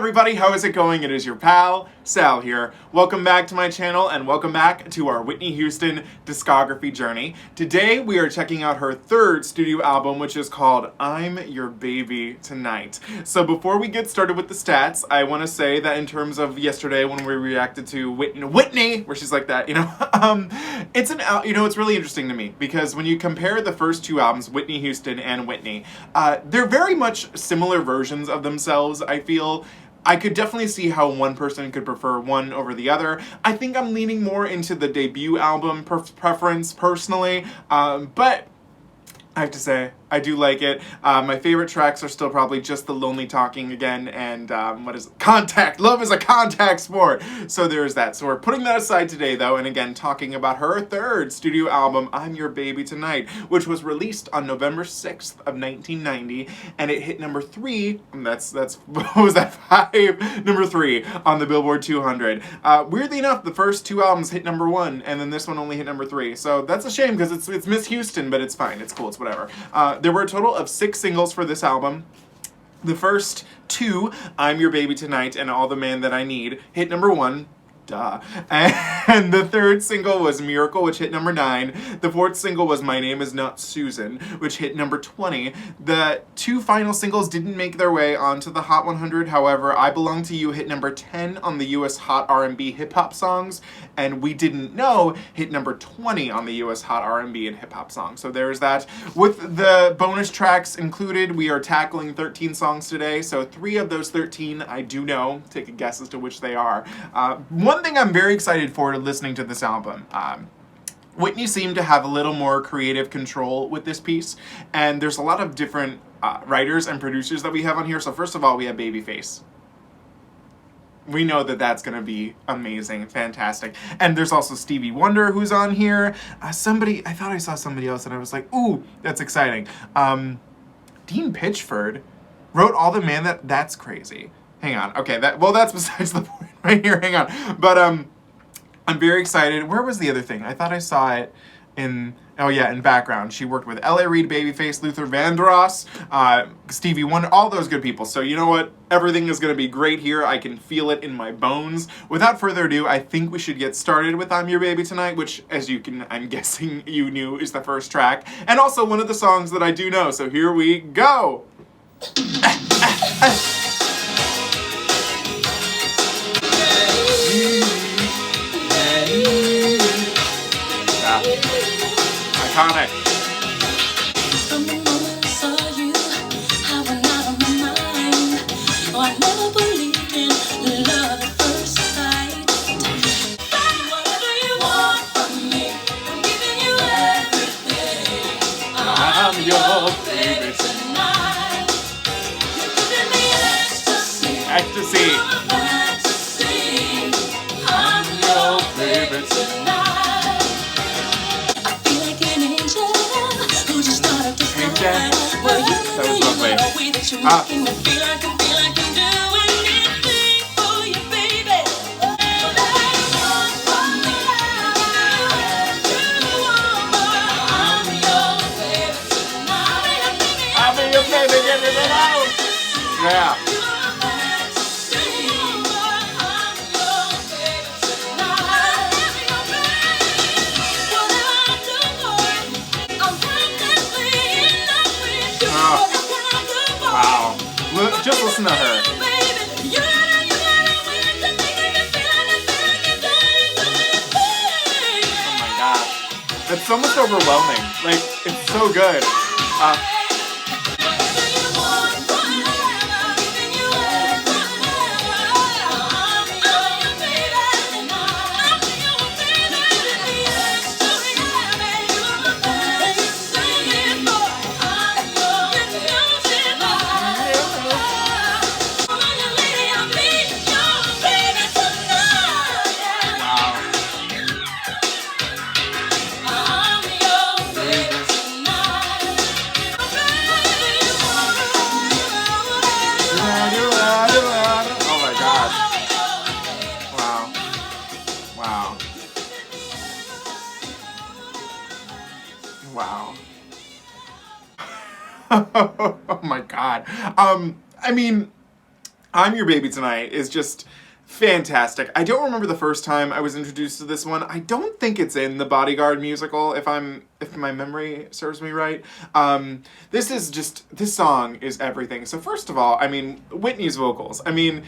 everybody, how is it going? It is your pal, Sal here. Welcome back to my channel and welcome back to our Whitney Houston discography journey. Today we are checking out her third studio album, which is called I'm Your Baby Tonight. So before we get started with the stats, I want to say that in terms of yesterday when we reacted to Whitney, where she's like that, it's really interesting to me because when you compare the first two albums, Whitney Houston and Whitney, they're very much similar versions of themselves, I feel. I could definitely see how one person could prefer one over the other. I think I'm leaning more into the debut album preference personally, but I have to say, I do like it. My favorite tracks are still probably just the Lonely Talking again and Contact. Love is a contact sport. So there's that. So we're putting that aside today though, and again talking about her third studio album, I'm Your Baby Tonight, which was released on November 6th of 1990, and it hit number 3, that's what was that, 5? Number 3 on the Billboard 200. Weirdly enough, the first two albums hit number 1, and then this one only hit number 3. So that's a shame because it's Miss Houston, but it's fine, it's cool, it's whatever. There were a total of 6 singles for this album. The first 2, I'm Your Baby Tonight and All the Man That I Need, hit number 1. Duh. And the third single was Miracle, which hit number 9. The fourth single was My Name Is Not Susan, which hit number 20. The 2 final singles didn't make their way onto the Hot 100. However, I Belong to You hit number 10 on the US Hot R&B Hip Hop Songs, and We Didn't Know hit number 20 on the US Hot R&B and Hip Hop Songs. So there's that. With the bonus tracks included, we are tackling 13 songs today. So 3 of those 13 I do know. Take a guess as to which they are. One thing I'm very excited for listening to this album, Whitney seemed to have a little more creative control with this piece, and there's a lot of different writers and producers that we have on here. So first of all, we have Babyface. We know that that's going to be amazing, fantastic. And there's also Stevie Wonder who's on here. I thought I saw somebody else and I was like, ooh, that's exciting. Dean Pitchford wrote All the Man That's crazy. Hang on. Okay, that's besides the point right here. Hang on. But I'm very excited. Where was the other thing? I thought I saw it in background. She worked with Reid, Babyface, Luther Vandross, Stevie Wonder, all those good people. So you know what? Everything is going to be great here. I can feel it in my bones. Without further ado, I think we should get started with I'm Your Baby Tonight, which, as I'm guessing you knew, is the first track, and also one of the songs that I do know. So here we go. Iconic. From the moment I saw you, I went out of my mind. Oh, I never believed in love at first sight. Whatever you want from me, I'm giving you everything. I'm your baby tonight. You're giving me ecstasy. Ecstasy. I'm your baby tonight. That was lovely. I'll be your baby, get it out. Yeah. Wow. Just listen to her. Oh my gosh. That's almost overwhelming. Like, it's so good. Wow. Oh my God. I mean, I'm Your Baby Tonight is just fantastic. I don't remember the first time I was introduced to this one. I don't think it's in the Bodyguard musical, if my memory serves me right. This song is everything. So first of all, I mean, Whitney's vocals. I mean,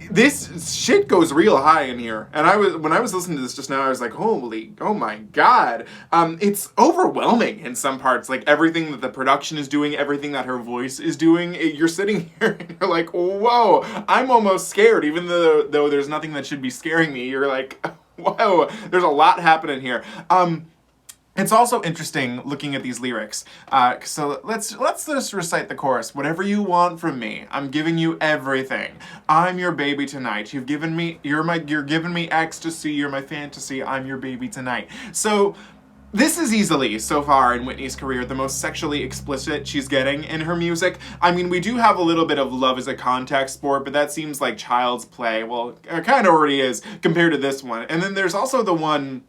this shit goes real high in here. And when I was listening to this just now, I was like, oh my God. It's overwhelming in some parts, like everything that the production is doing, everything that her voice is doing. You're sitting here and you're like, whoa, I'm almost scared, even though there's nothing that should be scaring me. You're like, whoa, there's a lot happening here. It's also interesting looking at these lyrics. So let's just recite the chorus. Whatever you want from me, I'm giving you everything. I'm your baby tonight. You're giving me ecstasy. You're my fantasy. I'm your baby tonight. So this is easily, so far in Whitney's career, the most sexually explicit she's getting in her music. I mean, we do have a little bit of love as a contact sport, but that seems like child's play. Well, it kind of already is compared to this one. And then there's also the one.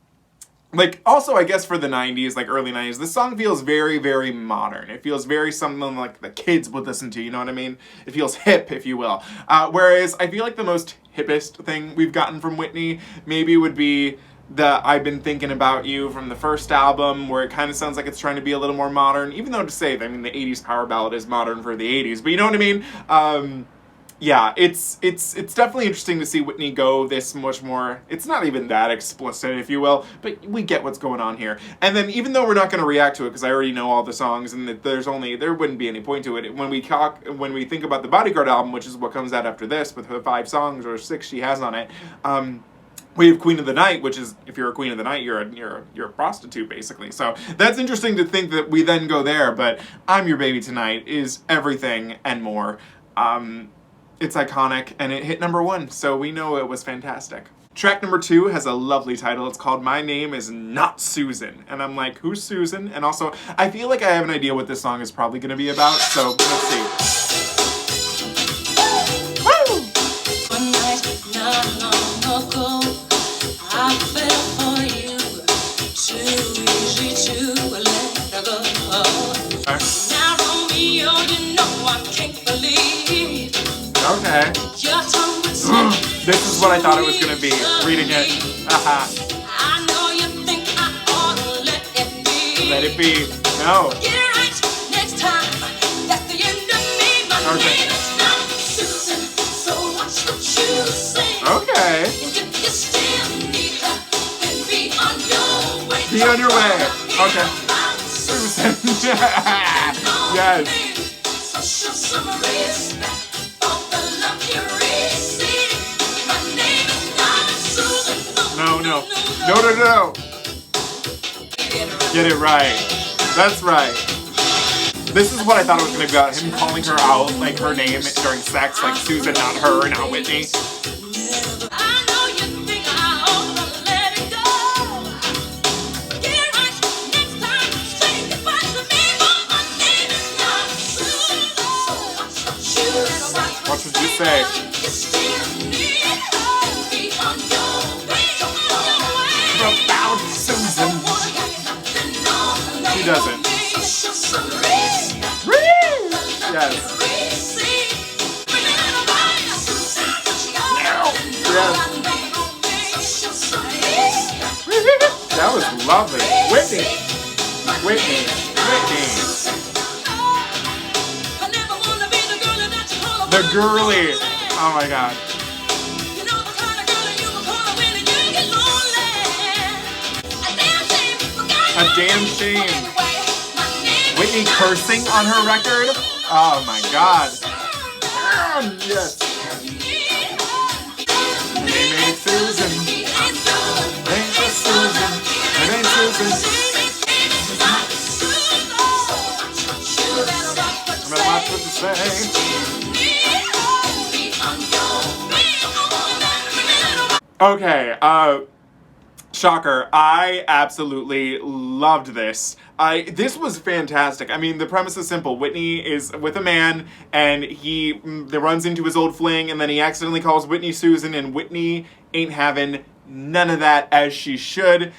Like, also, I guess for the 90s, like early 90s, this song feels very, very modern. It feels very something like the kids would listen to, you know what I mean? It feels hip, if you will. Whereas I feel like the most hippest thing we've gotten from Whitney maybe would be the I've Been Thinking About You from the first album, where it kind of sounds like it's trying to be a little more modern, even though to say, I mean, the 80s power ballad is modern for the 80s, but you know what I mean? Yeah, it's definitely interesting to see Whitney go this much more. It's not even that explicit, if you will, but we get what's going on here. And then even though we're not going to react to it because I already know all the songs and that there wouldn't be any point to it. When we think about the Bodyguard album, which is what comes out after this with her 5 songs or 6 she has on it, we have Queen of the Night, which is, if you're a Queen of the Night, you're a prostitute, basically. So that's interesting to think that we then go there, but I'm Your Baby Tonight is everything and more. It's iconic, and it hit #1, so we know it was fantastic. Track number 2 has a lovely title. It's called My Name Is Not Susan. And I'm like, who's Susan? And also, I feel like I have an idea what this song is probably going to be about, so let's see. Woo! One night not long ago, I fell for you. Too easy to let go. Now, Romeo, you know I can't believe. Okay. This is what I thought it was going to be. Reading it. I know you think I ought to let it be. Let it be. No. Get it right next time. That's the end of me. My name is not Susan. So watch what you say. Okay. And if you still need her, then be on your way. Be on your way. Okay. Susan. Yes. So show some respect. No. Get it right. That's right. This is what I thought it was going to be about. Him calling her out, like her name during sex, like Susan, not her, not Whitney. I know you think I ought to let it go. Get it right next time. Say goodbye to me. My name is not Susan. What should you say? About Susan. She doesn't. Yes. That was lovely. Whitney. The girly. Oh my God. A damn shame. Whitney cursing on her record? Oh my God. Yes. Her name ain't Susan. Ain't just Susan. It ain't Susan. I'm gonna watch what you say. Okay, shocker. I absolutely loved this. This was fantastic. I mean, the premise is simple. Whitney is with a man, and he runs into his old fling, and then he accidentally calls Whitney Susan, and Whitney ain't having None of that, as she shouldn't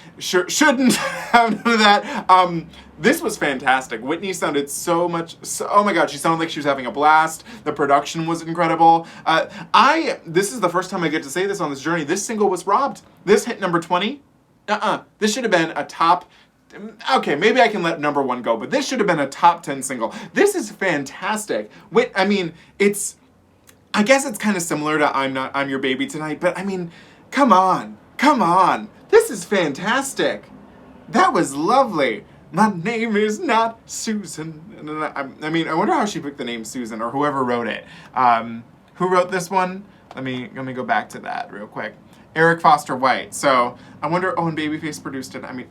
have none of that. This was fantastic. Whitney sounded oh my god, she sounded like she was having a blast. The production was incredible. This is the first time I get to say this on this journey. This single was robbed. This hit number 20. This should have been a top, okay, maybe I can let number 1 go, but this should have been a top 10 single. This is fantastic. I mean, I guess it's kind of similar to I'm Your Baby Tonight, but I mean, come on. This is fantastic. That was lovely. My name is not Susan. I mean, I wonder how she picked the name Susan, or whoever wrote it. Who wrote this one? Let me go back to that real quick. Eric Foster White. So I wonder. Oh, and Babyface produced it. I mean,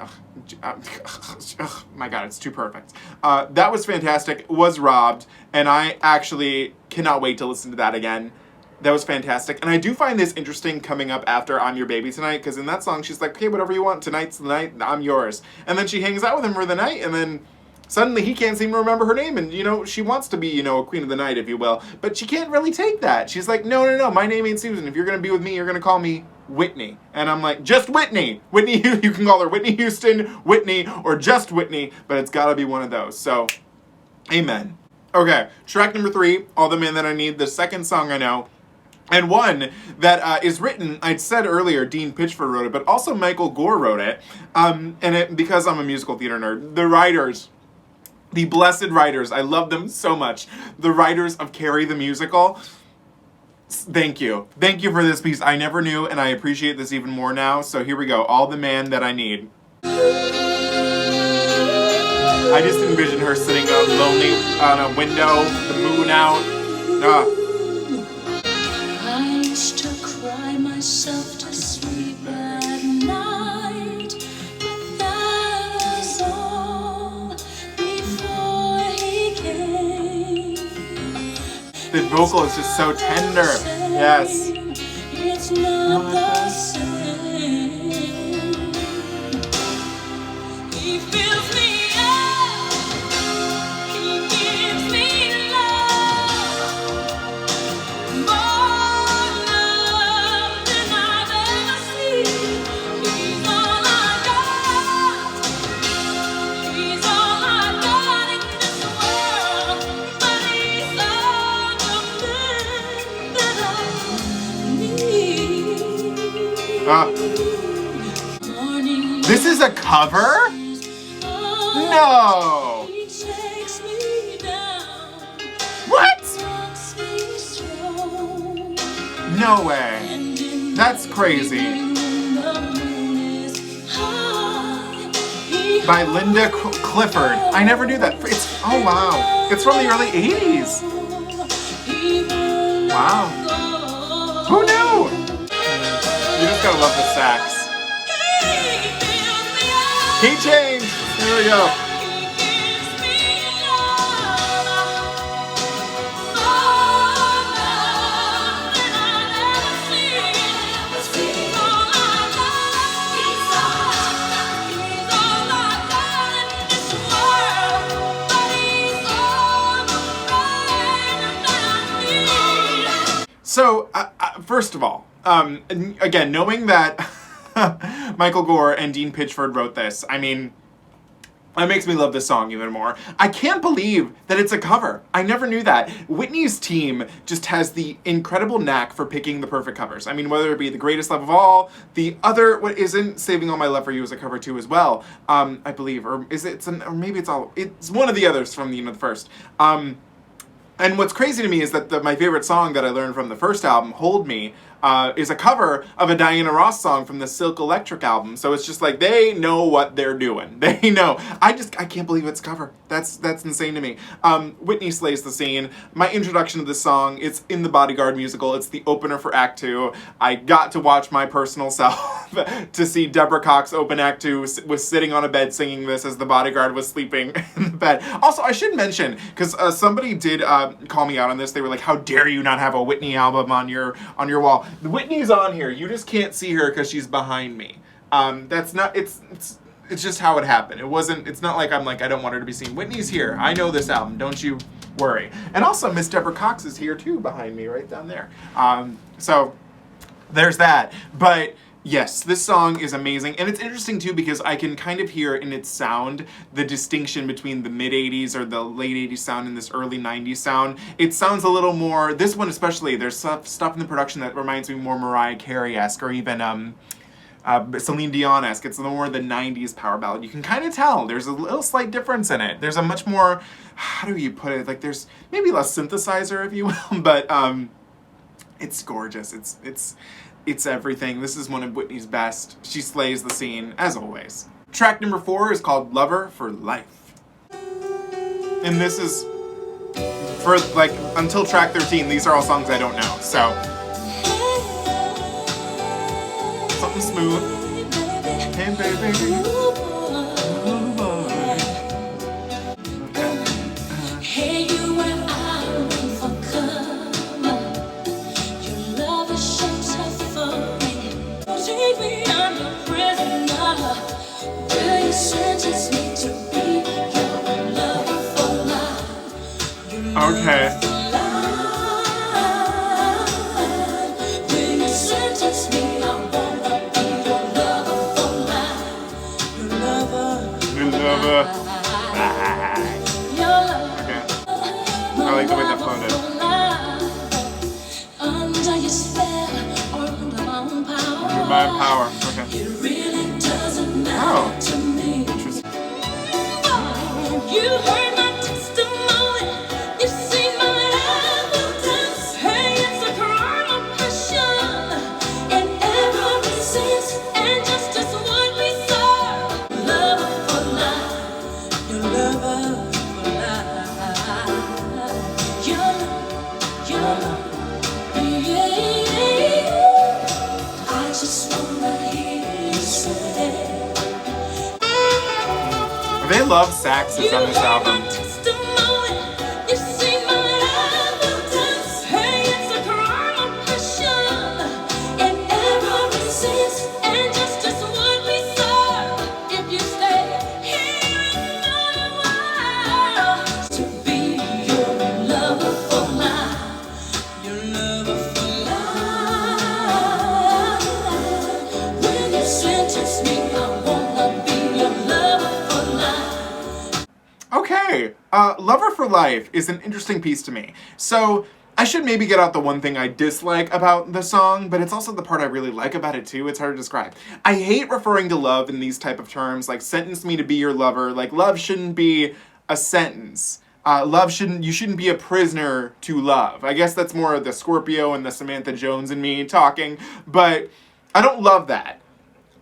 my God, it's too perfect. That was fantastic. Was robbed, and I actually cannot wait to listen to that again. That was fantastic. And I do find this interesting coming up after I'm Your Baby Tonight, because in that song, she's like, okay, whatever you want, tonight's the night, I'm yours. And then she hangs out with him for the night, and then suddenly he can't seem to remember her name, and, she wants to be, a queen of the night, if you will, but she can't really take that. She's like, no, my name ain't Susan. If you're going to be with me, you're going to call me Whitney. And I'm like, just Whitney. Whitney, you can call her Whitney Houston, Whitney, or just Whitney, but it's got to be one of those. So, amen. Okay, track number 3, All the Man That I Need, the second song I know. And one that is written, I'd said earlier, Dean Pitchford wrote it, but also Michael Gore wrote it. Because I'm a musical theater nerd, the writers, the blessed writers, I love them so much. The writers of Carrie the Musical, thank you. Thank you for this piece. I never knew, and I appreciate this even more now. So here we go, All the Man That I Need. I just envision her sitting lonely on a window, the moon out. I used to cry myself to sleep at night, but that was all before he came. The vocal is just so tender. Yes. It's not the same. He fills me up. He gives me love. More love than I've ever seen. He's all I got. He's all I got in this world. But he's all the man that I need. Morning This is a cover? No. he takes me down. What? Rocks me slow. No way. And in That's the crazy. evening when the moon is high, he By Linda Clifford. I never knew that. Oh wow. It's from the early 80s. Wow. Who knew? You just gotta love the sax. Key change. There we go. So, first of all, again, knowing that Michael Gore and Dean Pitchford wrote this, I mean, that makes me love this song even more. I can't believe that it's a cover. I never knew that. Whitney's team just has the incredible knack for picking the perfect covers. I mean, whether it be The Greatest Love of All, the other, what isn't Saving All My Love for You is a cover too as well, I believe, or is it, or maybe it's one of the others from the first. And what's crazy to me is that my favorite song that I learned from the first album, Hold Me, is a cover of a Diana Ross song from the Silk Electric album. So it's just like, they know what they're doing. They know. I can't believe it's a cover. That's insane to me. Whitney slays the scene. My introduction to this song, it's in the Bodyguard musical. It's the opener for Act 2. I got to watch my personal self to see Deborah Cox open Act 2, was sitting on a bed singing this as the bodyguard was sleeping in the bed. Also, I should mention, because somebody did call me out on this. They were like, how dare you not have a Whitney album on your wall? Whitney's on here. You just can't see her because she's behind me. That's not, it's just how it happened. It's not like I'm like, I don't want her to be seen. Whitney's here. I know this album. Don't you worry. And also, Miss Deborah Cox is here too behind me, right down there. So there's that. But Yes, this song is amazing, and it's interesting too because I can kind of hear in its sound the distinction between the mid-80s or the late 80s sound and this early 90s sound. It sounds a little more, this one especially, there's stuff in the production that reminds me more Mariah Carey-esque or even Celine Dion-esque. It's more the 90s power ballad. You can kind of tell there's a little slight difference in it. There's a much more, how do you put it, like there's maybe less synthesizer, if you will, but it's gorgeous. It's everything. This is one of Whitney's best. She slays the scene, as always. Track number 4 is called Lover for Life. And this is, for like, until track 13, these are all songs I don't know, so. Something smooth. Hey, baby. Okay. I like the way that floated. Under my power. Okay. Oh. Interesting. You heard my testimony. You see my evidence. Hey, it's a crime of passion. And ever since, and just as what we serve. Love for life. Your lover for life. Your yeah. I just wanna hear you say. They love saxes on this album. Okay, Lover for Life is an interesting piece to me. So, I should maybe get out the one thing I dislike about the song, but it's also the part I really like about it too. It's hard to describe. I hate referring to love in these type of terms, like sentence me to be your lover. Like, love shouldn't be a sentence. You shouldn't be a prisoner to love. I guess that's more of the Scorpio and the Samantha Jones and me talking, but I don't love that.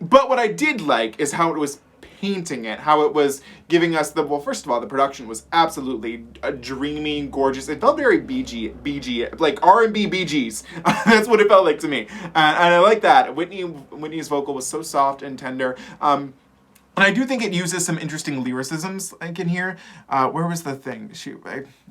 But what I did like is how it was painting it, how it was giving us the, well, first of all, the production was absolutely dreamy, gorgeous. It felt very BG, like R&B Bee Gees. That's what it felt like to me. And I like that. Whitney's vocal was so soft and tender. And I do think it uses some interesting lyricisms I can hear. Where was the thing?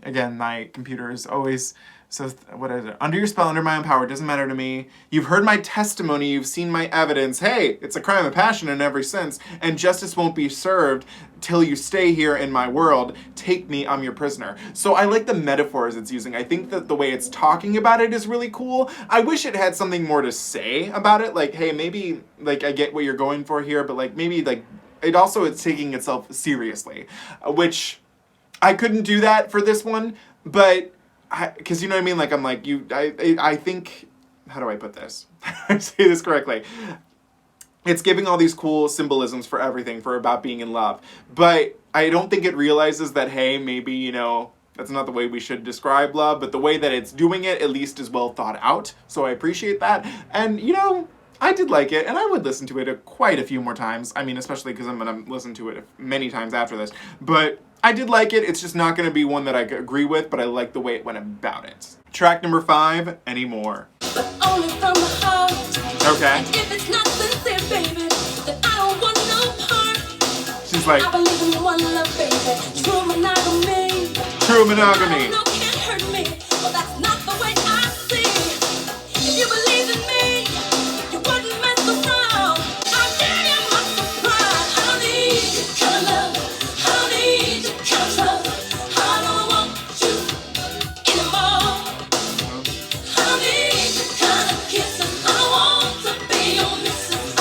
Again, my computer is always, so what is it? Under your spell, under my own power, doesn't matter to me. You've heard my testimony, you've seen my evidence. Hey, it's a crime of passion in every sense, and justice won't be served till you stay here in my world. Take me, I'm your prisoner. So I like the metaphors it's using. I think that the way it's talking about it is really cool. I wish it had something more to say about it. Like, hey, maybe, like, I get what you're going for here, but, like, maybe, like, it's taking itself seriously, which I couldn't do that for this one, but because you know what I mean, like, I'm like, I think, how do I put this? I say this correctly. It's giving all these cool symbolisms for everything, for about being in love, but I don't think it realizes that, hey, maybe, you know, that's not the way we should describe love, but the way that it's doing it, at least, is well thought out, so I appreciate that, and, you know, I did like it, and I would listen to it quite a few more times. I mean, especially because I'm going to listen to it many times after this. But I did like it. It's just not going to be one that I agree with, but I like the way it went about it. Track number 5, Anymore. But only from the heart. Okay. And if it's not sincere, baby, then I don't want no part. She's like, I believe in one love, baby. True monogamy. True monogamy. No, can't hurt me. Well, that's not the way I see. If you believe in me, you wouldn't mess around. I dare you not surprise. I don't need your kind of love. I don't need your kind of trust. I don't want you anymore. I don't need your kind of kisses. I don't want to be your missus.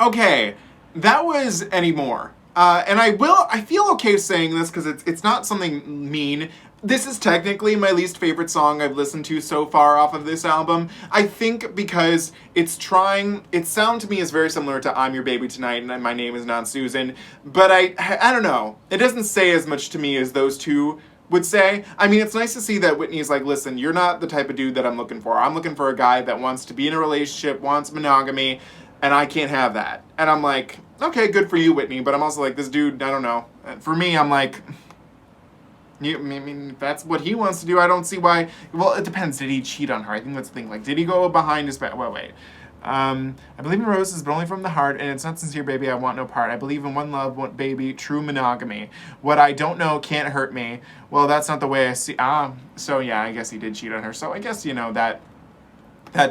Okay, that was Anymore. And I feel okay saying this because it's not something mean. This is technically my least favorite song I've listened to so far off of this album. I think because its sound to me is very similar to I'm Your Baby Tonight and My Name Is Not Susan, but I don't know. It doesn't say as much to me as those two would say. I mean, it's nice to see that Whitney's like, listen, you're not the type of dude that I'm looking for. I'm looking for a guy that wants to be in a relationship, wants monogamy, and I can't have that. And I'm like, okay, good for you, Whitney, but I'm also like, this dude, I don't know. For me, I'm like, I mean, if that's what he wants to do, I don't see why. Well, it depends. Did he cheat on her? I think that's the thing. Like, did he go behind his back? Wait. I believe in roses, but only from the heart, and it's not sincere, baby, I want no part. I believe in one love, one baby, true monogamy. What I don't know can't hurt me. Well, that's not the way I see. So yeah, I guess he did cheat on her. So I guess, you know, that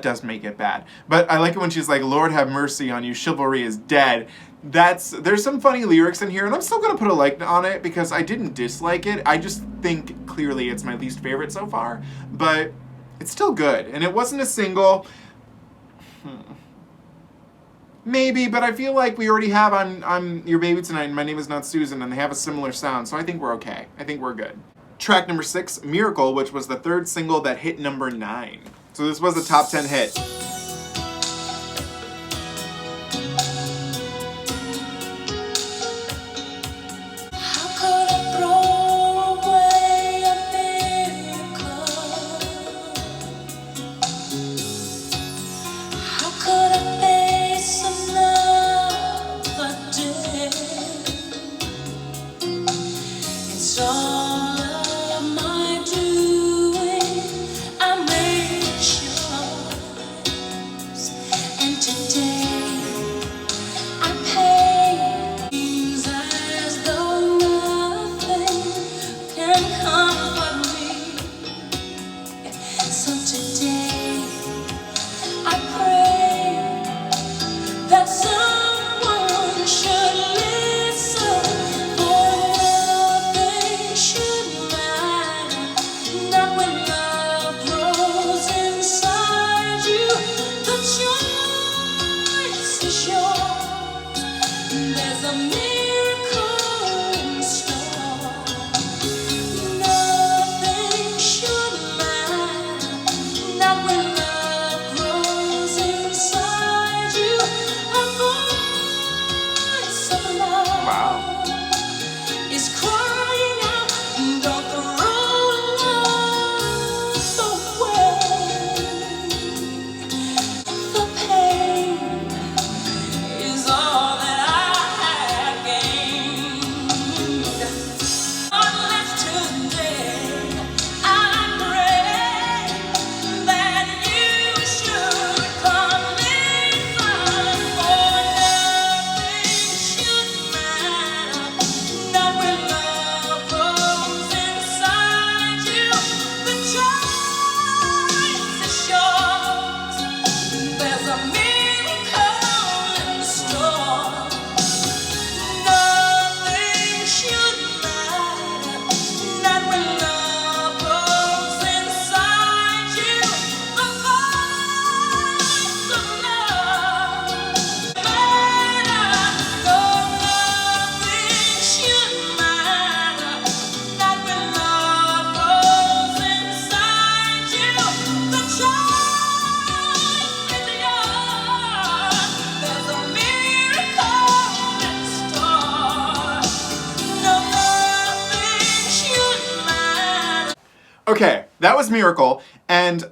does make it bad. But I like it when she's like, Lord have mercy on you, chivalry is dead. There's some funny lyrics in here, and I'm still gonna put a like on it because I didn't dislike it. I just think clearly it's my least favorite so far, but it's still good. And it wasn't a single. Maybe, but I feel like we already have I'm Your Baby Tonight and My Name Is Not Susan, and they have a similar sound, so I think we're okay. I think we're good. Track number 6, Miracle, which was the third single that hit number 9. So this was a top 10 hit. Okay, that was Miracle, and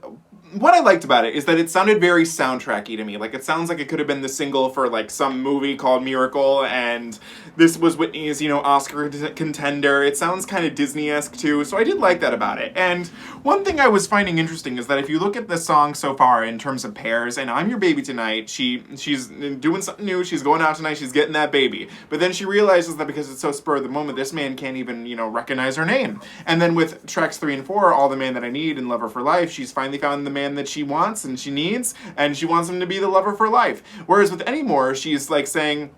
what I liked about it is that it sounded very soundtracky to me. Like, it sounds like it could have been the single for, like, some movie called Miracle, and this was Whitney's, you know, Oscar contender. It sounds kind of Disney-esque, too, so I did like that about it. And one thing I was finding interesting is that if you look at the song so far in terms of pairs, and I'm Your Baby Tonight, she's doing something new, she's going out tonight, she's getting that baby. But then she realizes that because it's so spur of the moment, this man can't even, you know, recognize her name. And then with tracks 3 and 4, All the Man That I Need and Lover for Life, she's finally found the man that she wants and she needs, and she wants him to be the lover for life. Whereas with Anymore, she's like saying,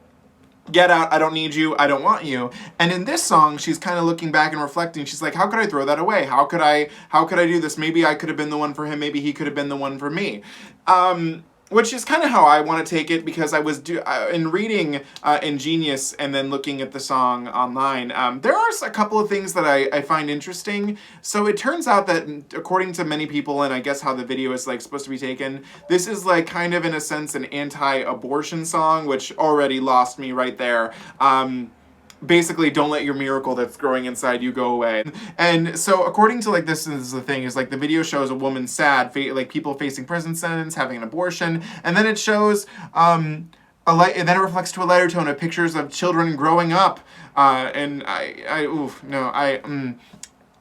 get out, I don't need you, I don't want you. And in this song, she's kind of looking back and reflecting. She's like, how could I throw that away? How could I do this? Maybe I could have been the one for him, maybe he could have been the one for me. which is kind of how I want to take it, because I was in reading Ingenious and then looking at the song online, there are a couple of things that I find interesting. So it turns out that according to many people, and I guess how the video is like supposed to be taken, this is like kind of in a sense an anti-abortion song, which already lost me right there. Basically, don't let your miracle that's growing inside you go away. And so according to like, this is the thing, is like the video shows a woman sad, like people facing prison sentence, having an abortion, and then it shows and then it reflects to a lighter tone of pictures of children growing up.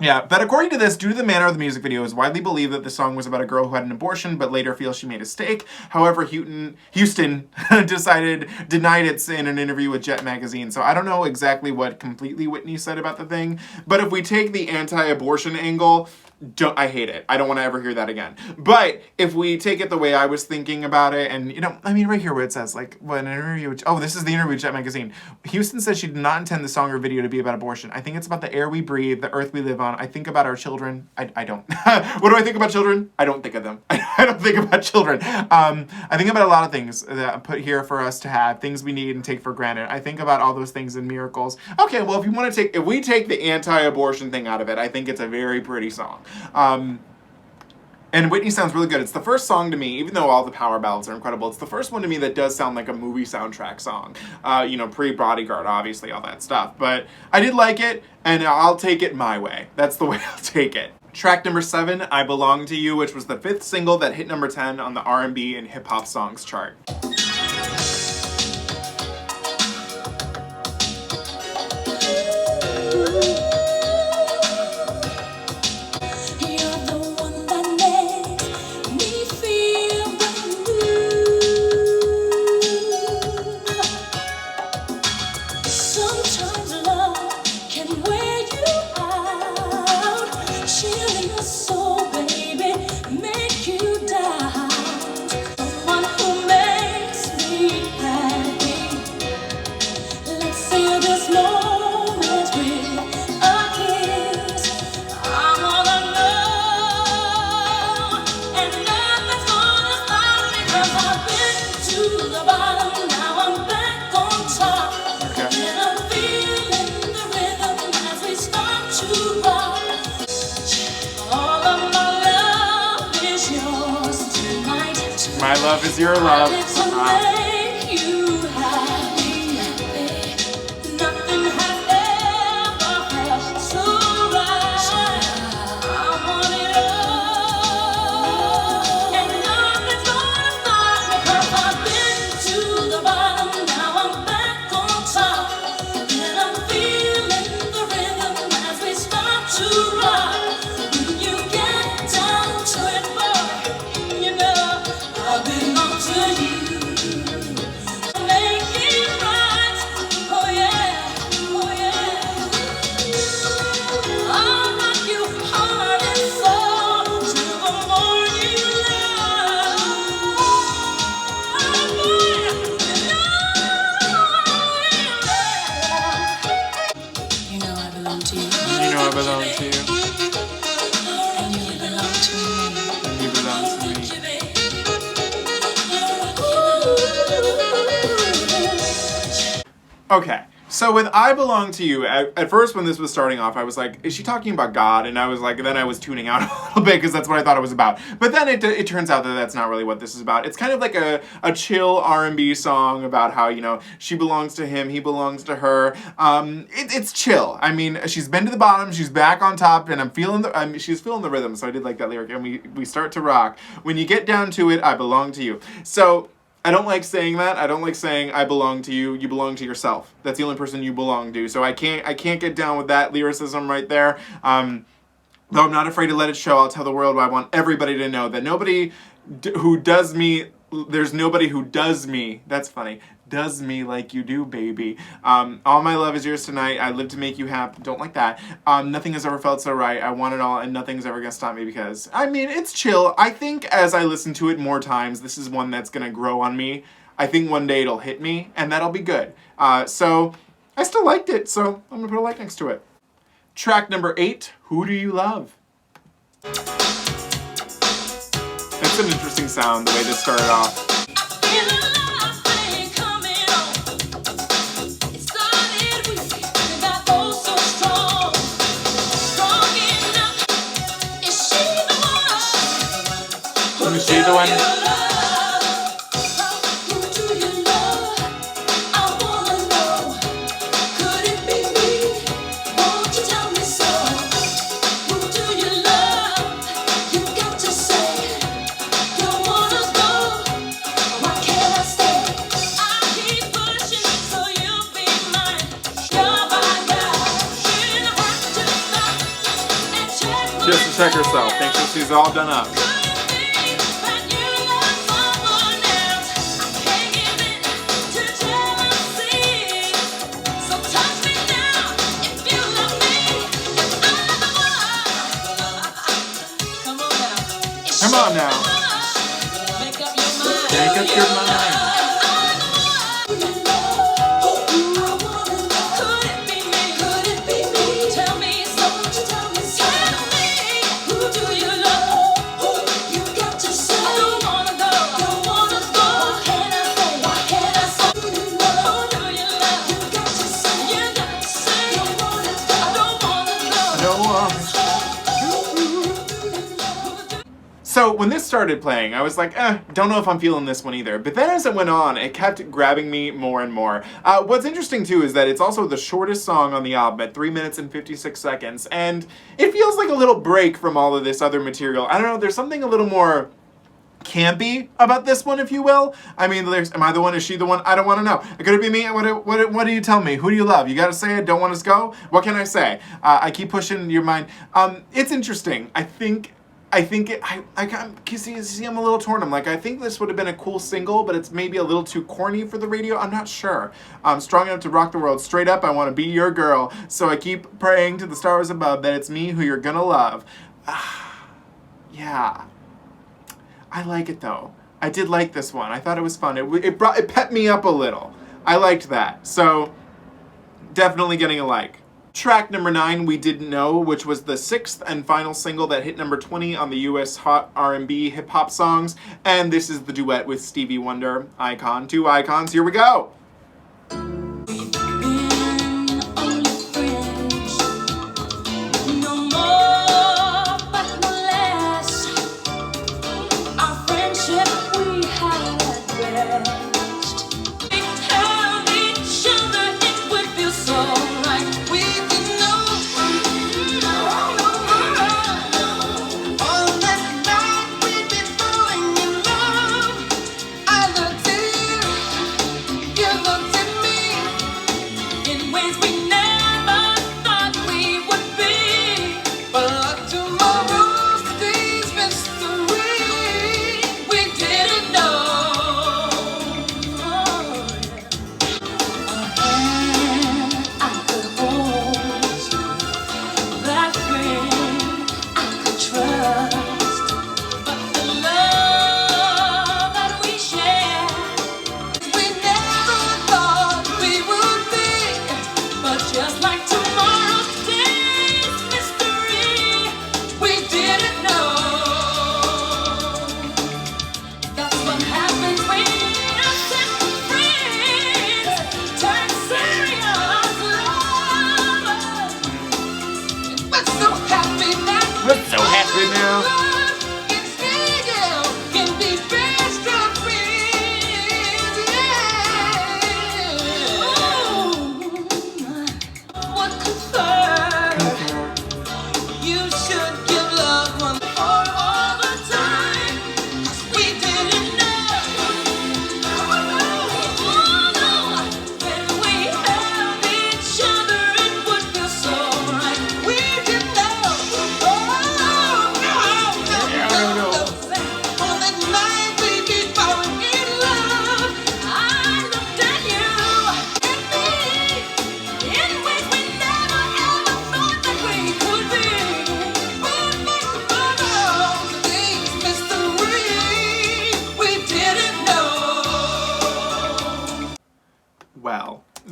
Yeah, but according to this, due to the manner of the music video, it is widely believed that the song was about a girl who had an abortion, but later feels she made a mistake. However, Houston denied it in an interview with Jet Magazine. So I don't know exactly what completely Whitney said about the thing, but if we take the anti-abortion angle, I hate it. I don't want to ever hear that again. But if we take it the way I was thinking about it, and I mean, right here where it says, like, when an interview, this is the interview with Jet Magazine. Houston says she did not intend the song or video to be about abortion. I think it's about the air we breathe, the earth we live on. I think about our children. I don't. What do I think about children? I don't think of them. I don't think about children. I think about a lot of things that are put here for us to have, things we need and take for granted. I think about all those things and miracles. Okay, well, if we take the anti-abortion thing out of it, I think it's a very pretty song. And Whitney sounds really good. It's the first song to me, even though all the power ballads are incredible, it's the first one to me that does sound like a movie soundtrack song. Pre-Bodyguard, obviously, all that stuff. But I did like it, and I'll take it my way. That's the way I'll take it. Track number 7, I Belong to You, which was the 5th single that hit number 10 on the R&B and hip-hop songs chart. My love is your love. Okay, so with I Belong to You, at first when this was starting off, I was like, is she talking about God? And I was like, then I was tuning out a little bit because that's what I thought it was about. But then it turns out that that's not really what this is about. It's kind of like a chill R&B song about how, she belongs to him, he belongs to her. It's chill. I mean, she's been to the bottom, she's back on top, and she's feeling the rhythm, so I did like that lyric. And we start to rock. When you get down to it, I belong to you. So I don't like saying that. I don't like saying I belong to you. You belong to yourself. That's the only person you belong to. So I can't get down with that lyricism right there. Though I'm not afraid to let it show. I'll tell the world. I want everybody to know that there's nobody who does me. That's funny. Does me like you do, baby. All my love is yours tonight. I live to make you happy. Don't like that. Nothing has ever felt so right. I want it all, and nothing's ever gonna stop me because, it's chill. I think as I listen to it more times, this is one that's gonna grow on me. I think one day it'll hit me, and that'll be good. So I still liked it, so I'm gonna put a like next to it. Track number 8, Who Do You Love? That's an interesting sound, the way this started off. Let me see the one. Just to check herself. Think that she's all done up. Come on now. Make up your mind. So when this started playing, I was like, don't know if I'm feeling this one either. But then as it went on, it kept grabbing me more and more. What's interesting too is that it's also the shortest song on the album at 3 minutes and 56 seconds. And it feels like a little break from all of this other material. I don't know, there's something a little more campy about this one, if you will. I mean, am I the one? Is she the one? I don't want to know. Could it be me? What do you tell me? Who do you love? You gotta say it. Don't want us to go? What can I say? I keep pushing your mind. It's interesting. I think see, I'm a little torn. I'm like, I think this would have been a cool single, but it's maybe a little too corny for the radio. I'm not sure. I'm strong enough to rock the world. Straight up, I want to be your girl. So I keep praying to the stars above that it's me who you're gonna love. Yeah. I like it though. I did like this one. I thought it was fun. It pepped me up a little. I liked that. So definitely getting a like. Track number 9, We Didn't Know, which was the 6th and final single that hit number 20 on the US Hot R&B Hip Hop Songs, and this is the duet with Stevie Wonder, Icon. 2 icons, here we go!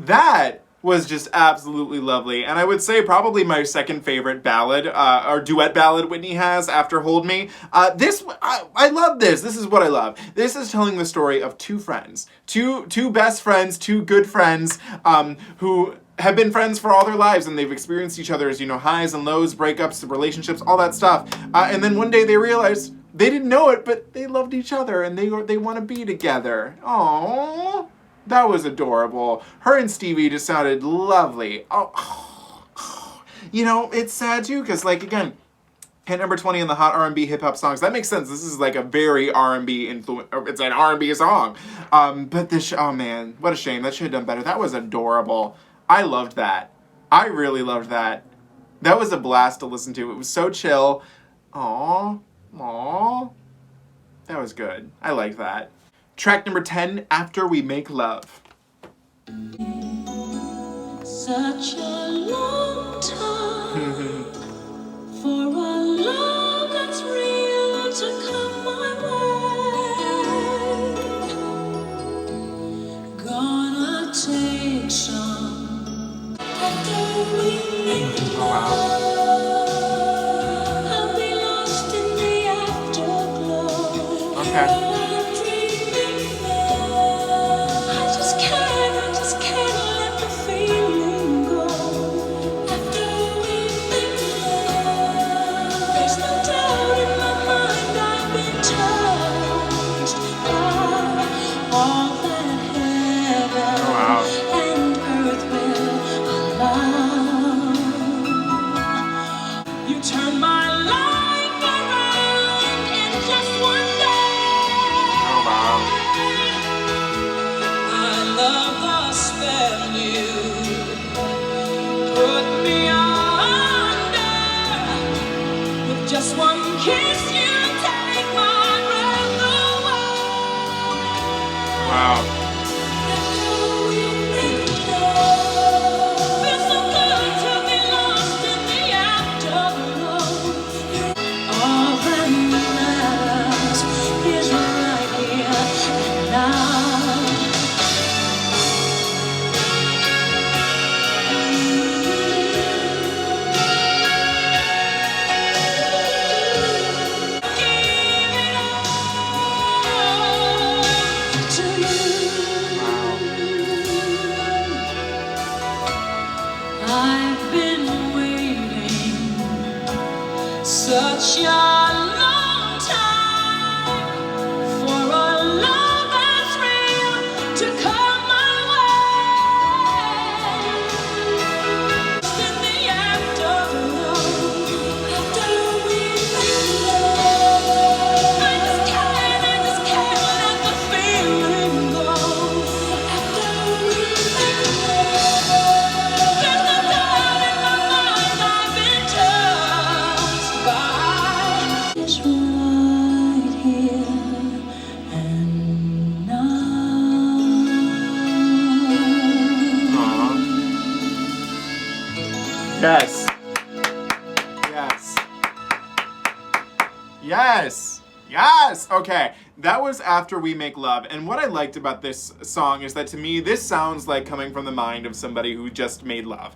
That was just absolutely lovely. And I would say probably my second favorite ballad, or duet ballad Whitney has after Hold Me. I love this. This is what I love. This is telling the story of two friends, two best friends, two good friends, who have been friends for all their lives, and they've experienced each other's, highs and lows, breakups, relationships, all that stuff. And then one day they realized they didn't know it, but they loved each other, and they want to be together. Aww. That was adorable. Her and Stevie just sounded lovely. It's sad too, because again, hit number 20 in the hot R&B hip hop songs. That makes sense. This is a very R&B influence. It's an R&B song. But this, oh man, what a shame. That should have done better. That was adorable. I loved that. I really loved that. That was a blast to listen to. It was so chill. Aww. That was good. I liked that. Track number 10, After We Make Love. Such a long time for a love that's real to come my way. Gonna take some after we make love. I'll be lost in the afterglow. Okay. Just one kiss, you take my breath away. Wow. Feels so good to be lost in the afterglow. All that matters is right here and now. Such a long time for a love that's real to come my way. In the afterglow, after we make love, I just can't let the feeling go. After we make love, there's no doubt in my mind I've been touched by. It's right here and now. Yes. Yes. Yes. Okay. That was After We Make Love. And what I liked about this song is that to me, this sounds like coming from the mind of somebody who just made love.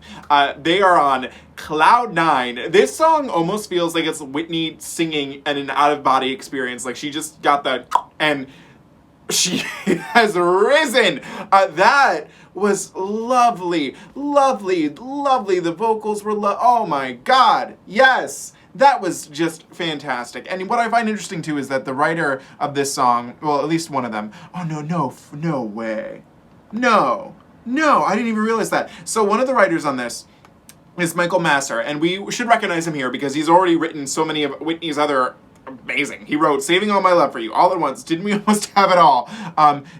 They are on cloud nine. This song almost feels like it's Whitney singing and an out-of-body experience. Like she just got that and she has risen. That was lovely. The vocals were oh my God. Yes. That was just fantastic. And what I find interesting too is that the writer of this song, well, at least one of them, no way. No, I didn't even realize that. So one of the writers on this is Michael Masser, and we should recognize him here because he's already written so many of Whitney's other amazing. He wrote Saving All My Love for You, All at Once, Didn't We Almost Have It All,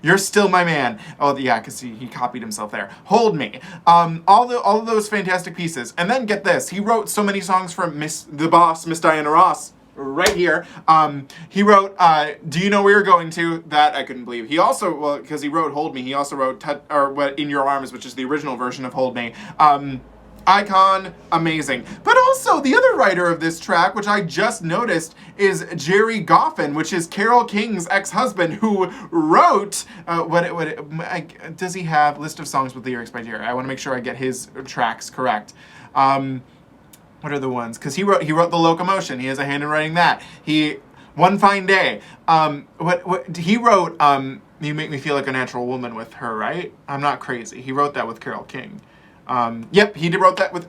You're Still My Man. Oh yeah, because he copied himself there. Hold Me. All of those fantastic pieces. And then get this, he wrote so many songs for the boss, Miss Diana Ross, right here. He wrote Do You Know Where You're Going To? That I couldn't believe. He also, well, because he wrote Hold Me, he also wrote In Your Arms, which is the original version of Hold Me. Icon, amazing. But also, the other writer of this track, which I just noticed, is Jerry Goffin, which is Carole King's ex-husband, who wrote, does he have list of songs with lyrics by Jerry? I want to make sure I get his tracks correct. What are the ones? Because he wrote The Locomotion. He has a hand in writing that. One Fine Day. He wrote, You Make Me Feel Like a Natural Woman with her, right? I'm not crazy. He wrote that with Carole King. Yep, he wrote that with...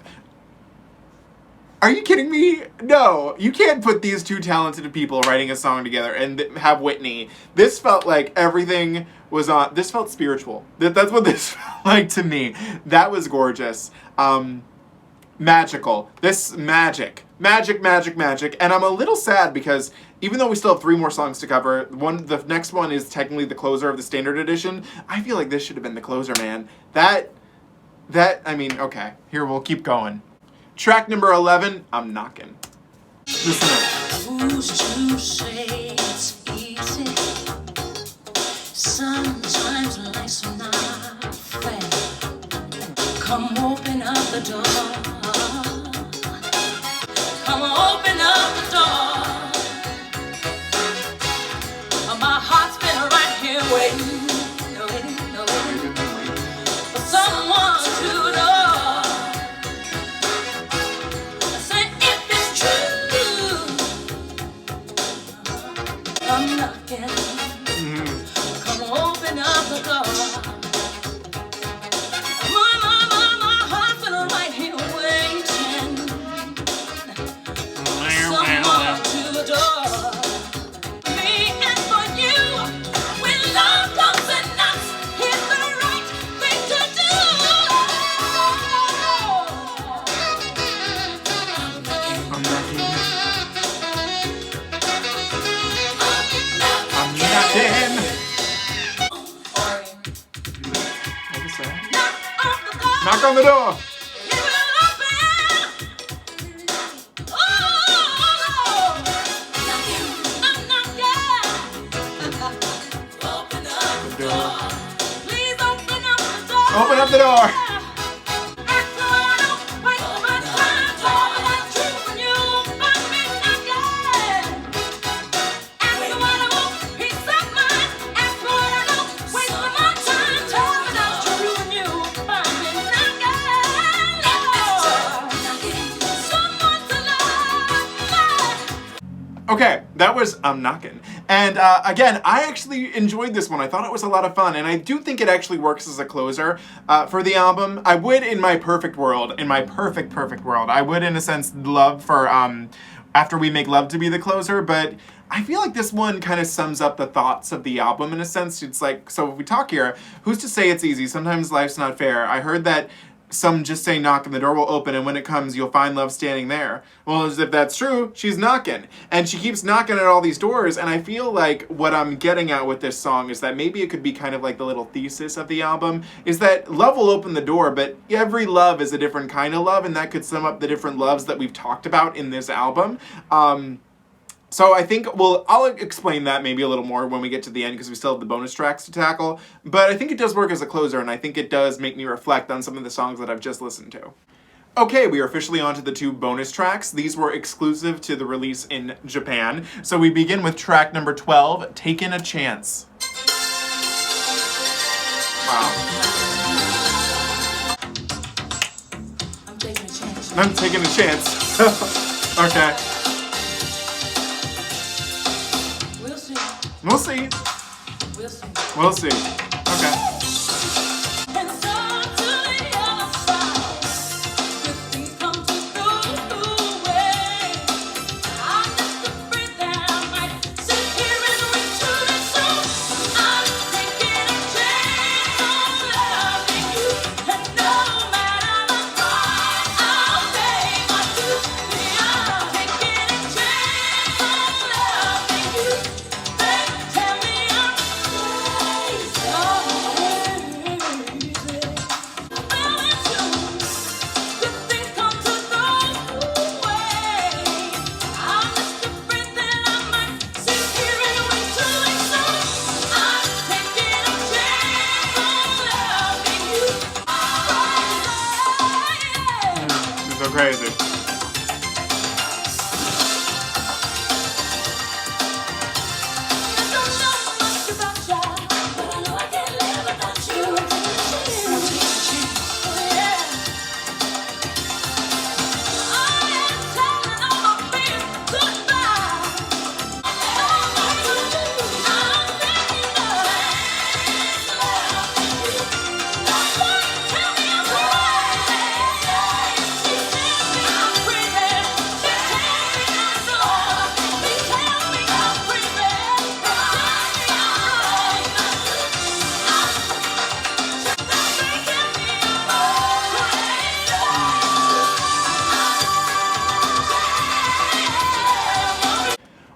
Are you kidding me? No, you can't put these two talented people writing a song together and have Whitney. This felt like everything was on... This felt spiritual. That's what this felt like to me. That was gorgeous. Magical. This magic. Magic. And I'm a little sad because even though we still have 3 more songs to cover, the next one is technically the closer of the standard edition. I feel like this should have been the closer, man. Okay. Here, we'll keep going. Track number 11, I'm Knockin. Listen up. Who's to say it's easy? Sometimes life's not fair. Come open up the door. Come open up the door. My heart's been right here waiting for someone to know. Say if it's true, I'm knocking. Come open up the door. My heart's been right here waiting. Someone to adore. Me and for you, when love comes and knocks, it's the right thing to do. I'm knocking. I'm knocking. What is that? Knock on the door. Open up the door. Okay, that was I'm Knockin'. And again, I actually enjoyed this one. I thought it was a lot of fun, and I do think it actually works as a closer for the album. I would, in my perfect world, perfect world, I would, in a sense, love for After We Make Love to be the closer, but I feel like this one kind of sums up the thoughts of the album in a sense. It's like, so if we talk here, who's to say it's easy? Sometimes life's not fair. I heard that some just say knock and the door will open, and when it comes, you'll find love standing there. Well, as if that's true, she's knocking. And she keeps knocking at all these doors, and I feel like what I'm getting at with this song is that maybe it could be kind of like the little thesis of the album, is that love will open the door, but every love is a different kind of love, and that could sum up the different loves that we've talked about in this album. So I think, I'll explain that maybe a little more when we get to the end because we still have the bonus tracks to tackle. But I think it does work as a closer, and I think it does make me reflect on some of the songs that I've just listened to. Okay, we are officially on to the 2 bonus tracks. These were exclusive to the release in Japan. So we begin with track number 12, Takin A Chance. Wow. I'm taking a chance. Okay. We'll see. We'll see. Okay. crazy.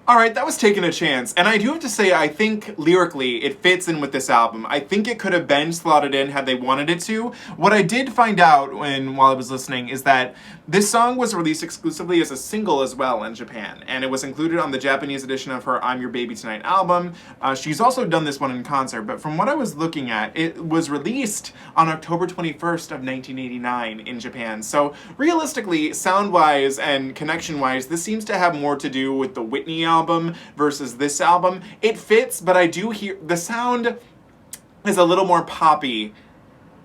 Alright, that was Takin A Chance, and I do have to say, I think lyrically it fits in with this album. I think it could have been slotted in had they wanted it to. What I did find out while I was listening is that this song was released exclusively as a single as well in Japan, and it was included on the Japanese edition of her I'm Your Baby Tonight album. She's also done this one in concert, but from what I was looking at, it was released on October 21st of 1989 in Japan. So realistically, sound-wise and connection-wise, this seems to have more to do with the Whitney album versus this album. It fits, but I do hear the sound is a little more poppy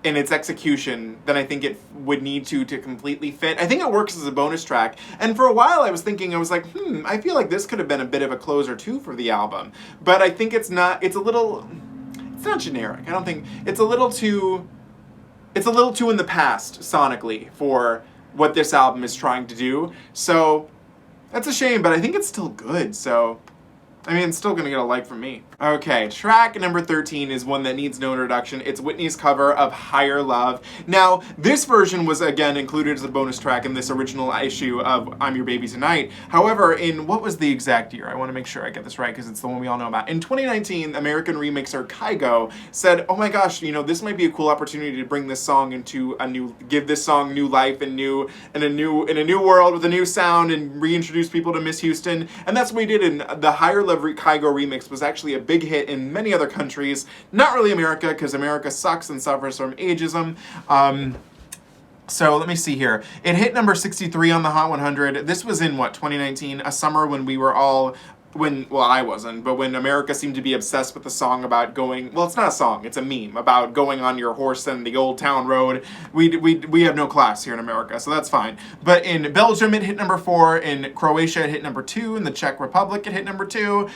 in its execution than I think it would need to completely fit. I think it works as a bonus track, and for a while I was thinking, I was like, I feel like this could have been a bit of a closer too for the album, but I think it's not generic. I don't think, it's a little too in the past sonically for what this album is trying to do, so that's a shame, but I think it's still good, so I mean, it's still gonna get a like from me. Okay, track number 13 is one that needs no introduction. It's Whitney's cover of Higher Love. Now, this version was again included as a bonus track in this original issue of I'm Your Baby Tonight. However, in what was the exact year? I want to make sure I get this right because it's the one we all know about. In 2019, American remixer Kygo said, "Oh my gosh, you know, this might be a cool opportunity to bring this song into give this song new life and in a new world with a new sound and reintroduce people to Miss Houston." And that's what we did. In the Higher Love Kygo remix was actually a big hit in many other countries. Not really America, because America sucks and suffers from ageism. So let me see here. It hit number 63 on the Hot 100. This was in, 2019? A summer when we were all... well, I wasn't, but when America seemed to be obsessed with the song about going... Well, it's not a song, it's a meme about going on your horse and the old town road. We have no class here in America, so that's fine. But in Belgium, it hit number 4. In Croatia, it hit number 2. In the Czech Republic, it hit number 2.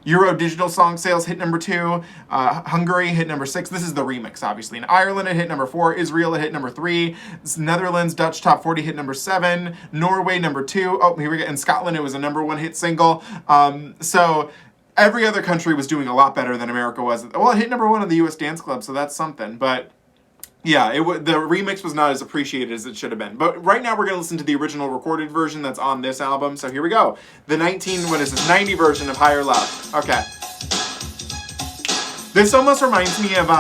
Euro Digital Song Sales hit number 2. Hungary hit number 6. This is the remix, obviously. In Ireland, it hit number 4. Israel, it hit number 3. Netherlands, Dutch Top 40 hit number 7. Norway, number 2. Oh, here we go. In Scotland, it was a number 1 hit single. So every other country was doing a lot better than America was. Well, it hit number 1 on the US Dance Club, so that's something. But yeah, the remix was not as appreciated as it should have been. But right now we're going to listen to the original recorded version that's on this album. So here we go. The 90 version of Higher Love. Okay. This almost reminds me of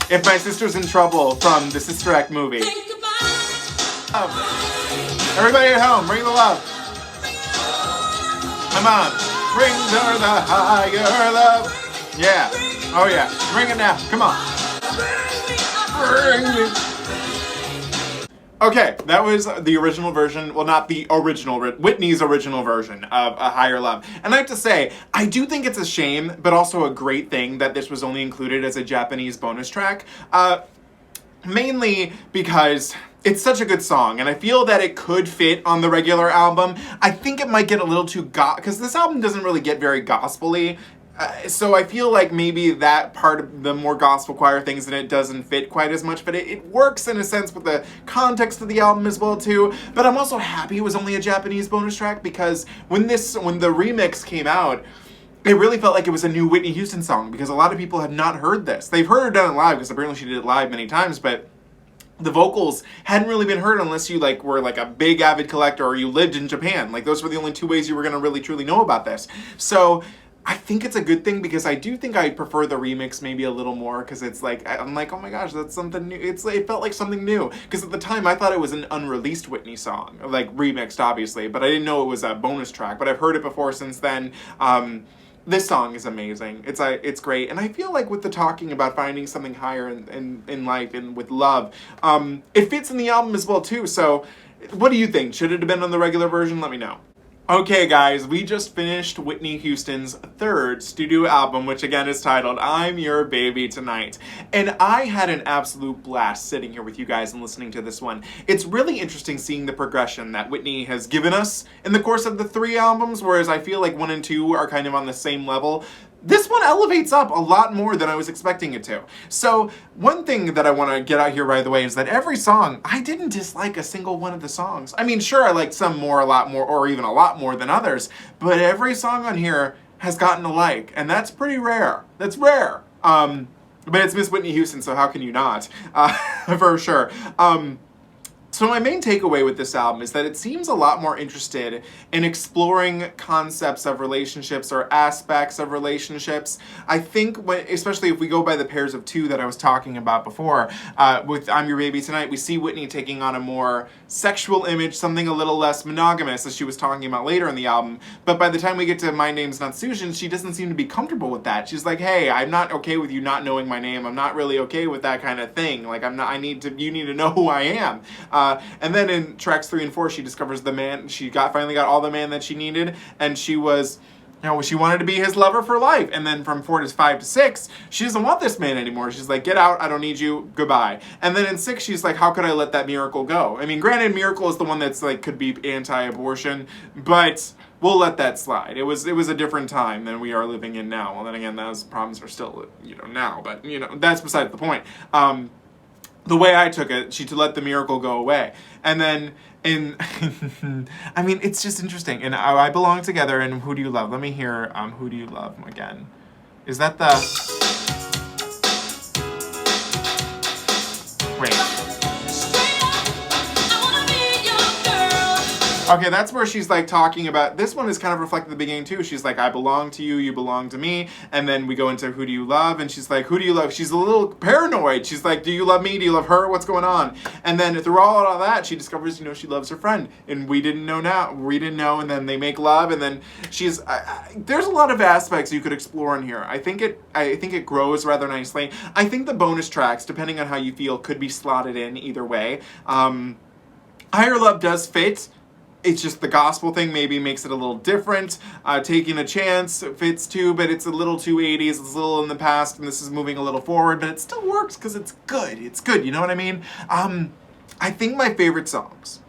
If My Sister's in Trouble from the Sister Act movie. Everybody at home, bring the love. Come on. Bring her the higher love. Yeah. Oh yeah. Bring it now. Come on. Okay, that was the original version, well, not the original, Whitney's original version of A Higher Love. And I have to say, I do think it's a shame, but also a great thing that this was only included as a Japanese bonus track. Mainly because it's such a good song, and I feel that it could fit on the regular album. I think it might get a little too because this album doesn't really get very gospel-y. So I feel like maybe that part of the more gospel choir things in it doesn't fit quite as much, but it works in a sense with the context of the album as well too. But I'm also happy it was only a Japanese bonus track, because when the remix came out, it really felt like it was a new Whitney Houston song, because a lot of people had not heard this. They've heard her done it live, because apparently she did it live many times, but the vocals hadn't really been heard unless you were a big avid collector or you lived in Japan. Those were the only two ways you were going to really truly know about this. So I think it's a good thing, because I do think I prefer the remix maybe a little more, because it's I'm like, oh my gosh, that's something new. It felt like something new, because at the time I thought it was an unreleased Whitney song, remixed obviously, but I didn't know it was a bonus track, but I've heard it before since then. This song is amazing. It's great, and I feel like with the talking about finding something higher in life and with love, it fits in the album as well too. So What do you think? Should it have been on the regular version? Let me know. Okay guys, we just finished Whitney Houston's third studio album, which again is titled I'm Your Baby Tonight. And I had an absolute blast sitting here with you guys and listening to this one. It's really interesting seeing the progression that Whitney has given us in the course of the 3 albums, whereas I feel like 1 and 2 are kind of on the same level. This one elevates up a lot more than I was expecting it to. So one thing that I want to get out here right away is that every song, I didn't dislike a single one of the songs. I mean, sure, I liked some more, a lot more, or even a lot more than others, but every song on here has gotten a like, and that's pretty rare. That's rare. But it's Miss Whitney Houston, so how can you not? For sure. So my main takeaway with this album is that it seems a lot more interested in exploring concepts of relationships or aspects of relationships. I think, especially if we go by the pairs of 2 that I was talking about before, with I'm Your Baby Tonight, we see Whitney taking on a more sexual image, something a little less monogamous, as she was talking about later in the album. But by the time we get to My Name's Not Susan, she doesn't seem to be comfortable with that. She's like, hey, I'm not okay with you not knowing my name. I'm not really okay with that kind of thing. Like, you need to know who I am. And then in tracks 3 and 4, she discovers the man. She finally got all the man that she needed, and she was, she wanted to be his lover for life. And then from 4 to 5 to 6, she doesn't want this man anymore. She's like, get out, I don't need you, goodbye. And then in 6, she's like, how could I let that miracle go? I mean, granted, miracle is the one that's like could be anti-abortion, but we'll let that slide. It was a different time than we are living in now. Well, then again, those problems are still, now, but that's besides the point. The way I took it, she to let the miracle go away. And then I mean, it's just interesting. And I Belong Together and Who Do You Love? Let me hear Who Do You Love again. Is that the... Wait. Okay, that's where she's like talking about, this one is kind of reflected at the beginning too. She's like, I belong to you, you belong to me. And then we go into Who Do You Love? And she's like, who do you love? She's a little paranoid. She's like, do you love me? Do you love her? What's going on? And then through all of that, she discovers, she loves her friend. And we didn't know now. We didn't know. And then they make love. And then she's, there's a lot of aspects you could explore in here. I think it grows rather nicely. I think the bonus tracks, depending on how you feel, could be slotted in either way. Higher Love does fit. It's just the gospel thing maybe makes it a little different. Taking a Chance fits too, but it's a little too 80s. It's a little in the past, and this is moving a little forward, but it still works because it's good. It's good, you know what I mean? I think my favorite songs,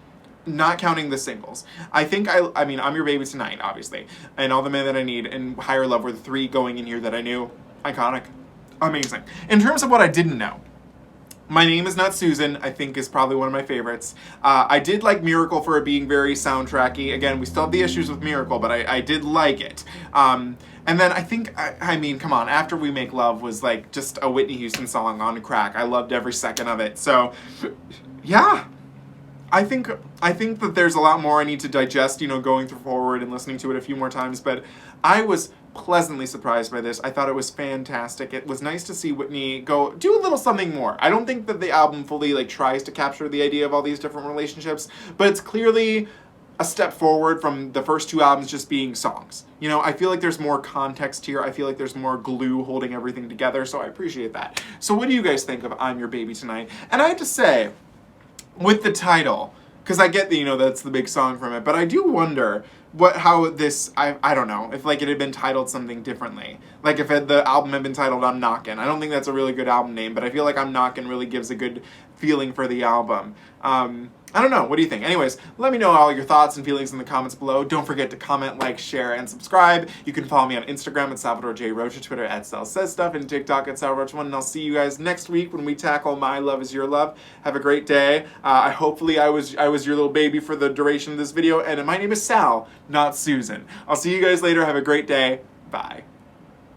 not counting the singles, I mean, I'm Your Baby Tonight, obviously, and All the Man That I Need, and Higher Love were the 3 going in here that I knew. Iconic. Amazing. In terms of what I didn't know, My Name Is Not Susan, I think, is probably one of my favorites. I did like Miracle for it being very soundtracky. Again, we still have the issues with Miracle, but I did like it. And then I think, I mean, come on, After We Make Love was like just a Whitney Houston song on crack. I loved every second of it. So, yeah. I think that there's a lot more I need to digest, going through forward and listening to it a few more times, but I was pleasantly surprised by this. I thought it was fantastic. It was nice to see Whitney do a little something more. I don't think that the album fully tries to capture the idea of all these different relationships, but it's clearly a step forward from the first 2 albums just being songs. I feel like there's more context here. I feel like there's more glue holding everything together, so I appreciate that. So what do you guys think of I'm Your Baby Tonight? And I have to say, with the title, because I get that, that's the big song from it, but I do wonder how this, I don't know, if it had been titled something differently. Like if the album had been titled I'm Knockin. I don't think that's a really good album name, but I feel like I'm Knockin really gives a good feeling for the album. I don't know, what do you think? Anyways, let me know all your thoughts and feelings in the comments below. Don't forget to comment, like, share, and subscribe. You can follow me on Instagram at Salvador J. Rocha, Twitter at SalSaysStuff, and TikTok at SalRoach1, and I'll see you guys next week when we tackle My Love Is Your Love. Have a great day. Hopefully I was your little baby for the duration of this video, and my name is Sal, not Susan. I'll see you guys later. Have a great day. Bye.